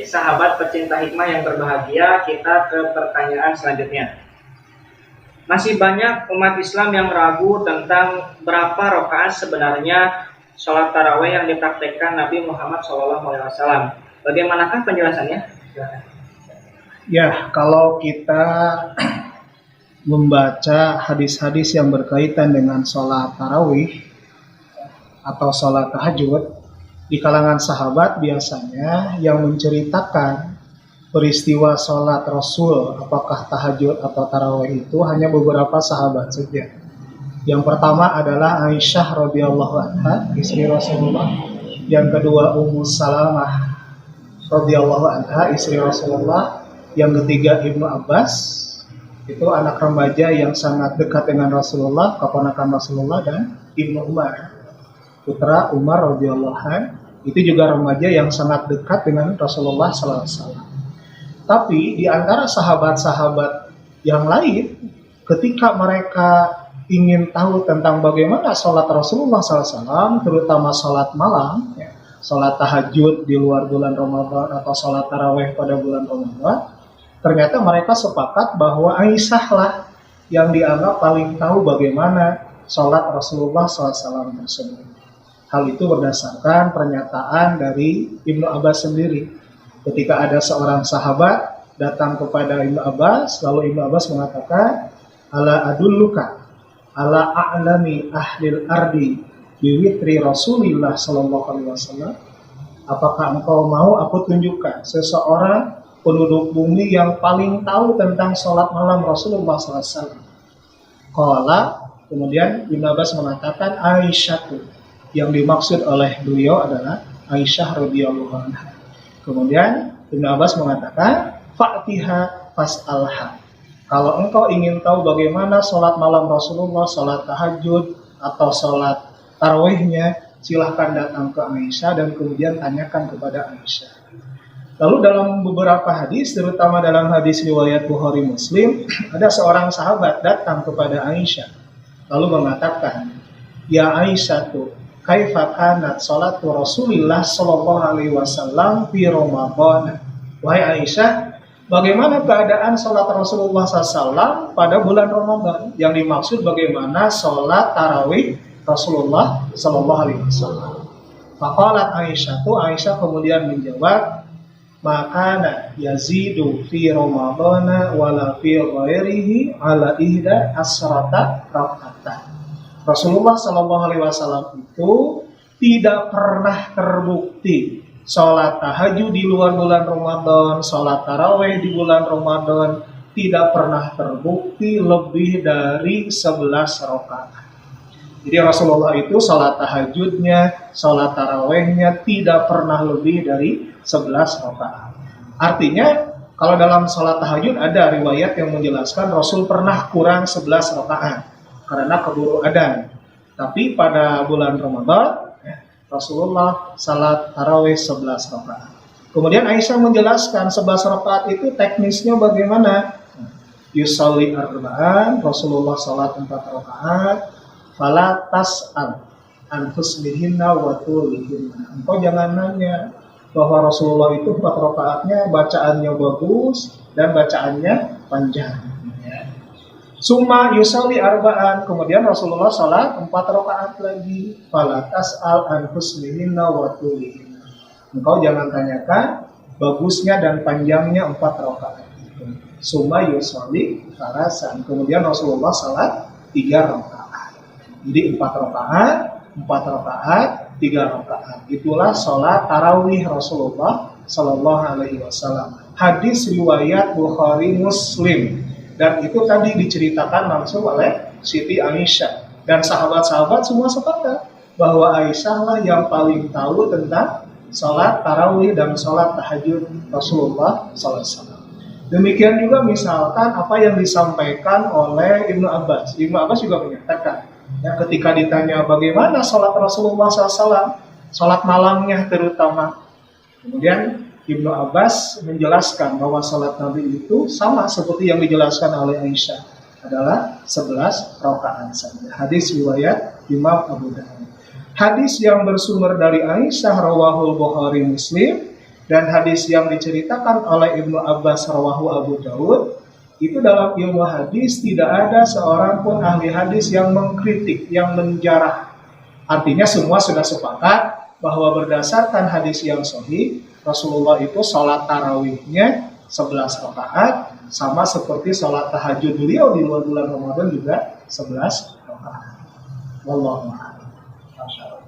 sahabat pecinta hikmah yang berbahagia, kita ke pertanyaan selanjutnya. Masih banyak umat Islam yang ragu tentang berapa rakaat sebenarnya sholat tarawih yang dipraktekkan Nabi Muhammad SAW. Bagaimanakah penjelasannya? Ya, kalau kita membaca hadis-hadis yang berkaitan dengan sholat tarawih atau sholat tahajud, di kalangan sahabat biasanya yang menceritakan peristiwa sholat Rasul, apakah tahajud atau tarawih itu hanya beberapa sahabat saja. Yang pertama adalah Aisyah radhiyallahu anha, istri Rasulullah. Yang kedua Ummu Salamah radhiyallahu anha, istri Rasulullah. Yang ketiga Ibnu Abbas, itu anak remaja yang sangat dekat dengan Rasulullah, keponakan Rasulullah. Dan Ibnu Umar, putra Umar radhiyallahu anhu, itu juga remaja yang sangat dekat dengan Rasulullah sallallahu alaihi wasallam. Tapi di antara sahabat-sahabat yang lain, ketika mereka ingin tahu tentang bagaimana sholat Rasulullah SAW, terutama sholat malam, sholat tahajud di luar bulan Ramadan atau sholat tarawih pada bulan Ramadan, ternyata mereka sepakat bahwa Aisyah lah yang dianggap paling tahu bagaimana sholat Rasulullah SAW tersebut. Hal itu berdasarkan pernyataan dari Ibnu Abbas sendiri. Ketika ada seorang sahabat datang kepada Ibnu Abbas, lalu Ibnu Abbas mengatakan, "Ala adulluka ala a'lami ahlil ardi biwitri Rasulillah sallallahu alaihi wasallam." Apakah engkau mau aku tunjukkan seseorang penduduk bumi yang paling tahu tentang sholat malam Rasulullah sallallahu alaihi wasallam? Qala, kemudian Ibnu Abbas mengatakan, Aisyah. Yang dimaksud oleh beliau adalah Aisyah radhiyallahu anha. Kemudian Ibnu Abbas mengatakan, "Fa'tiha fas'alha." Kalau engkau ingin tahu bagaimana sholat malam Rasulullah, sholat tahajud atau sholat tarawihnya, silahkan datang ke Aisyah dan kemudian tanyakan kepada Aisyah. Lalu dalam beberapa hadis, terutama dalam hadis riwayat Bukhari Muslim, ada seorang sahabat datang kepada Aisyah lalu mengatakan, "Ya Aisyah tuh, kaifa kanat sholatu Rasulillah sallallahu alaihi wasallam fi Ramadan?" Wahai Aisyah, bagaimana keadaan sholat Rasulullah SAW pada bulan Ramadan? Yang dimaksud bagaimana sholat tarawih Rasulullah sallallahu alaihi wasallam. Faqalat Aisyah kemudian menjawab, "Makana yazidu fi Ramadan wala fi ghairihi ala ihda asrata raka'atan." Rasulullah Shallallahu Alaihi Wasallam itu tidak pernah terbukti sholat tahajud di luar bulan Ramadan, sholat tarawih di bulan Ramadan tidak pernah terbukti lebih dari 11 rakaat. Jadi Rasulullah itu sholat tahajudnya, sholat tarawihnya tidak pernah lebih dari 11 rakaat. Artinya kalau dalam sholat tahajud ada riwayat yang menjelaskan Rasul pernah kurang 11 rakaat karena keburu adzan. Tapi pada bulan Ramadan Rasulullah salat tarawih 11 rakaat. Kemudian Aisyah menjelaskan 11 rakaat itu teknisnya bagaimana. Yusalli arba'an, Rasulullah salat 4 rakaat. Fala tas'al an husnihinna wa tulihinna. Engkau jangan nanya bahwa Rasulullah itu 4 rakaatnya bacaannya bagus dan bacaannya panjang. Summa yusalli arba'an, kemudian Rasulullah salat 4 rakaat lagi. Fala tas'al an husnihinna wa tulihinna. Engkau jangan tanyakan bagusnya dan panjangnya 4 rakaat. Summa yusalli salasan, kemudian Rasulullah salat 3 rakaat. Jadi 4 rakaat, 3 rakaat. Itulah salat tarawih Rasulullah sallallahu alaihi wasallam. Hadis riwayat Bukhari Muslim. Dan itu tadi diceritakan langsung oleh Siti Aisyah. Dan sahabat-sahabat semua sepakat bahwa Aisyah lah yang paling tahu tentang sholat tarawih dan sholat tahajud Rasulullah SAW. Demikian juga misalkan apa yang disampaikan oleh Ibnu Abbas. Ibnu Abbas juga menyatakan, ya, ketika ditanya bagaimana sholat Rasulullah SAW, sholat malamnya terutama. Kemudian Ibnu Abbas menjelaskan bahwa salat Nabi itu sama seperti yang dijelaskan oleh Aisyah, adalah 11 rakaat saja. Hadis riwayat Imam Abu Dawud. Hadis yang bersumber dari Aisyah rawahul Bukhari Muslim Dan hadis yang diceritakan oleh Ibnu Abbas rawahu Abu Daud, itu dalam ilmu hadis tidak ada seorang pun ahli hadis yang mengkritik, yang menjarah. Artinya semua sudah sepakat bahwa berdasarkan hadis yang sahih, Rasulullah itu sholat tarawihnya 11 rakaat, sama seperti sholat tahajud beliau di luar bulan Ramadan juga 11 rakaat. Wallahu a'lam. Masyaallah.